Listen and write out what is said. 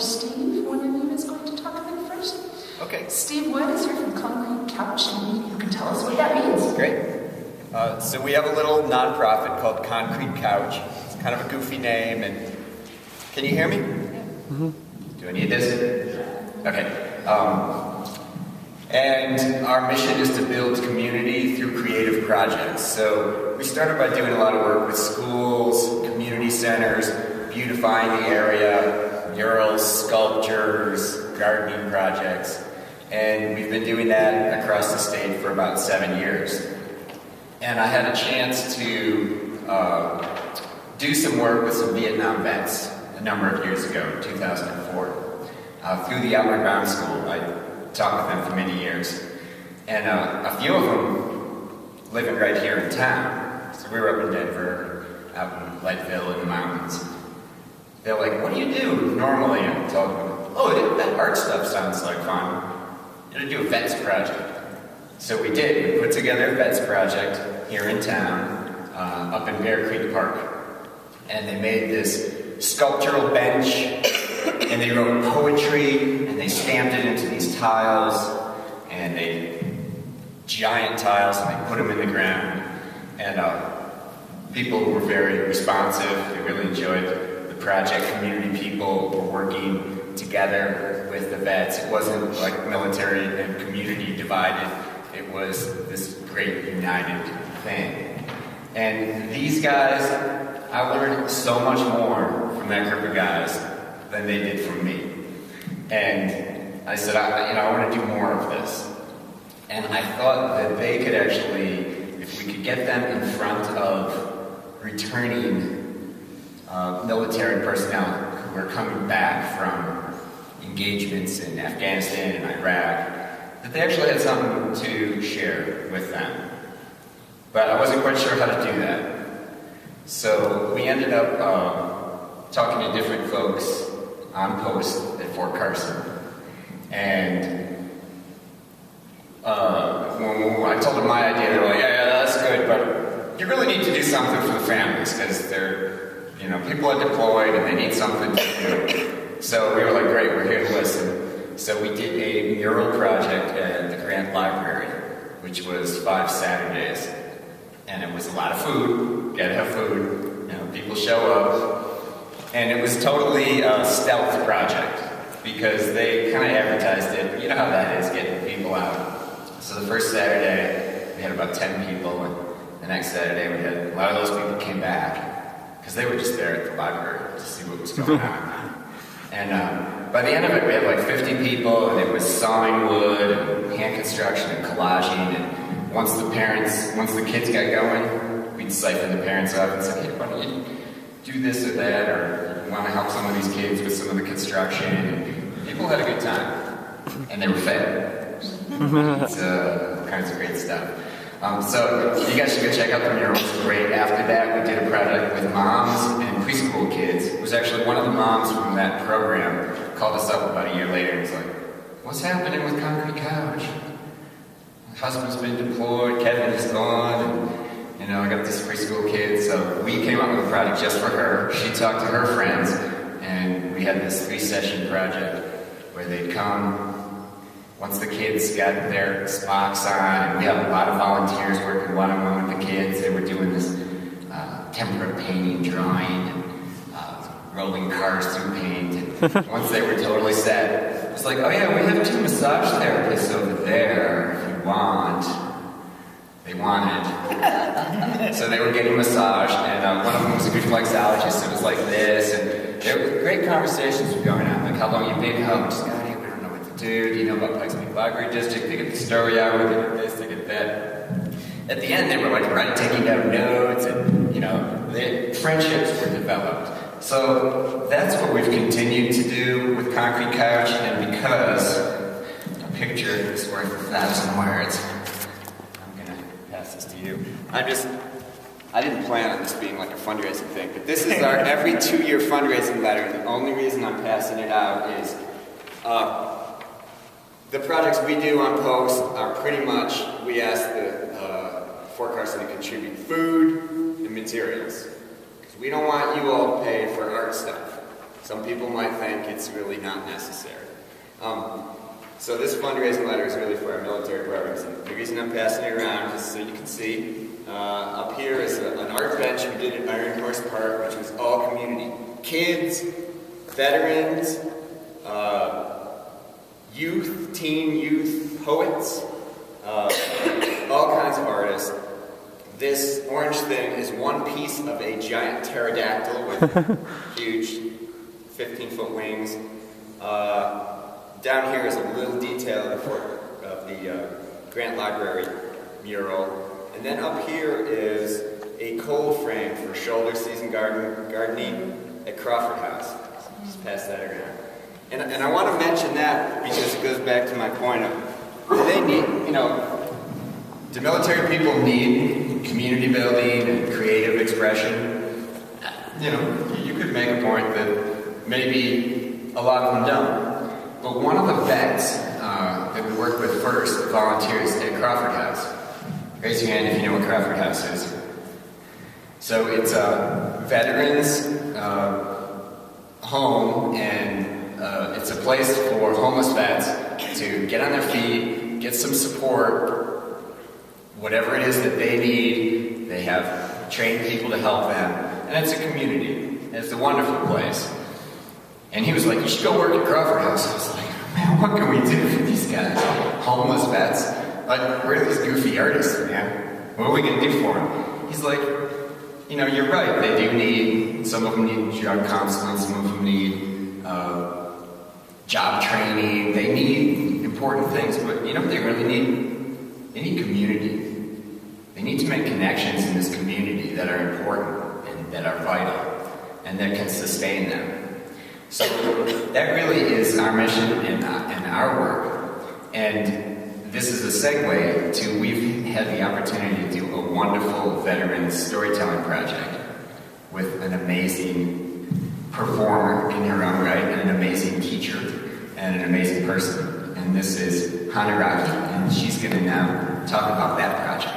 Steve. One of you is going to talk a bit first. Okay. Steve Wood is here from Concrete Couch, and you can tell us what that means. Great. So we have a little nonprofit called Concrete Couch. It's kind of a goofy name, and can you hear me? Mm-hmm. Do I need this? Okay. And our mission is to build community through creative projects. So we started by doing a lot of work with schools, community centers, beautifying the area, murals, sculptures, gardening projects. And we've been doing that across the state for about 7 years. And I had a chance to do some work with some Vietnam vets a number of years ago, in 2004, through the Outward Bound School. I talked with them for many years. And a few of them living right here in town. So we were up in Denver, out in Leadville in the mountains. They're like, what do you do normally? And I told them, oh, that art stuff sounds like fun. You're gonna do a vets project. So we did. We put together a vets project here in town, up in Bear Creek Park. And they made this sculptural bench, and they wrote poetry, and they stamped it into these tiles, and giant tiles, and they put them in the ground. And people were very responsive. They really enjoyed the project. Community people were working together with the vets. It wasn't like military and community divided. It was this great united thing. And these guys, I learned so much more from that group of guys than they did from me. And I said, I want to do more of this. And I thought that they could actually, if we could get them in front of returning military personnel who were coming back from engagements in Afghanistan and Iraq, that they actually had something to share with them. But I wasn't quite sure how to do that. So we ended up talking to different folks on post at Fort Carson. And when I told them my idea, they were like, yeah, that's good, but you really need to do something for the families, because they're, people are deployed and they need something to do. So we were like, great, we're here to listen. So we did a mural project at the Grant Library, which was 5 Saturdays. And it was a lot of food, gotta have food, people show up. And it was totally a stealth project, because they kind of advertised it. You know how that is, getting people out. So the first Saturday, we had about 10 people, and the next Saturday, we had a lot of those people came back, because they were just there at the library to see what was going on. And by the end of it, we had like 50 people, and it was sawing wood, and hand construction, and collaging, and once the kids got going, we'd siphon the parents off and say, hey, why don't you do this or that, or you want to help some of these kids with some of the construction, and people had a good time, and they were fed. It's all kinds of great stuff. So you guys should go check out the murals. Great. After that, we did a project with moms and preschool kids. It was actually one of the moms from that program called us up about a year later and was like, what's happening with Concrete Couch? My husband's been deployed, Kevin is gone, and I got this preschool kid. So we came up with a project just for her. She talked to her friends, and we had this 3-session project where they'd come once the kids got their smocks on, and we had a lot of volunteers working one-on-one with the kids. They were doing this tempera painting, drawing, and rolling cars through paint. And once they were totally set, it was like, oh yeah, we have 2 massage therapists over there if you want. They wanted. So they were getting massaged, and one of them was a reflexologist. It was like this, and there were great conversations were going on, like how long you been? Oh, just got here, we don't know what to do. Do you know about Pikes Peak Library District? They get the story hour, they get this, they get that. At the end, they were like taking down notes, and the friendships were developed. So that's what we've continued to do with Concrete Couch, and because a picture is worth 1,000 words, I'm gonna pass this to you. I didn't plan on this being like a fundraising thing, but this is our every 2-year fundraising letter. The only reason I'm passing it out is the projects we do on post are pretty much, we ask the Fort Carson to contribute food and materials. Because we don't want you all to pay for art stuff. Some people might think it's really not necessary. So this fundraising letter is really for our military programs. And the reason I'm passing it around is so you can see. Up here is an art bench we did at Iron Horse Park, which was all community. Kids, veterans, teen youth, poets, all kinds of artists. This orange thing is one piece of a giant pterodactyl with huge 15-foot wings. Down here is a little detail of the Grant Library mural. And then up here is a cold frame for shoulder season gardening at Crawford House. Just pass that around. And I want to mention that because it goes back to my point of, do they need, do military people need community building and creative expression? You could make a point that maybe a lot of them don't. But one of the vets that we worked with first volunteers at Crawford House. Raise your hand if you know what Crawford House is. So it's a veterans home, and it's a place for homeless vets to get on their feet, get some support, whatever it is that they need. They have trained people to help them, and it's a community. It's a wonderful place. And he was like, "You should go work at Crawford House." I was like, "Man, what can we do for these guys? Homeless vets? Like, where are these goofy artists, man? What are we going to do for them?" He's like, "You're right. They do need, some of them need drug counseling, some of them need job training. They need important things, but they really need? They need community. They need to make connections in this community that are important and that are vital and that can sustain them." So that really is our mission and our work. And this is a segue to, we've had the opportunity to do a wonderful veterans storytelling project with an amazing performer in her own right, and an amazing teacher, and an amazing person. And this is Hanaraki, and she's going to now talk about that project.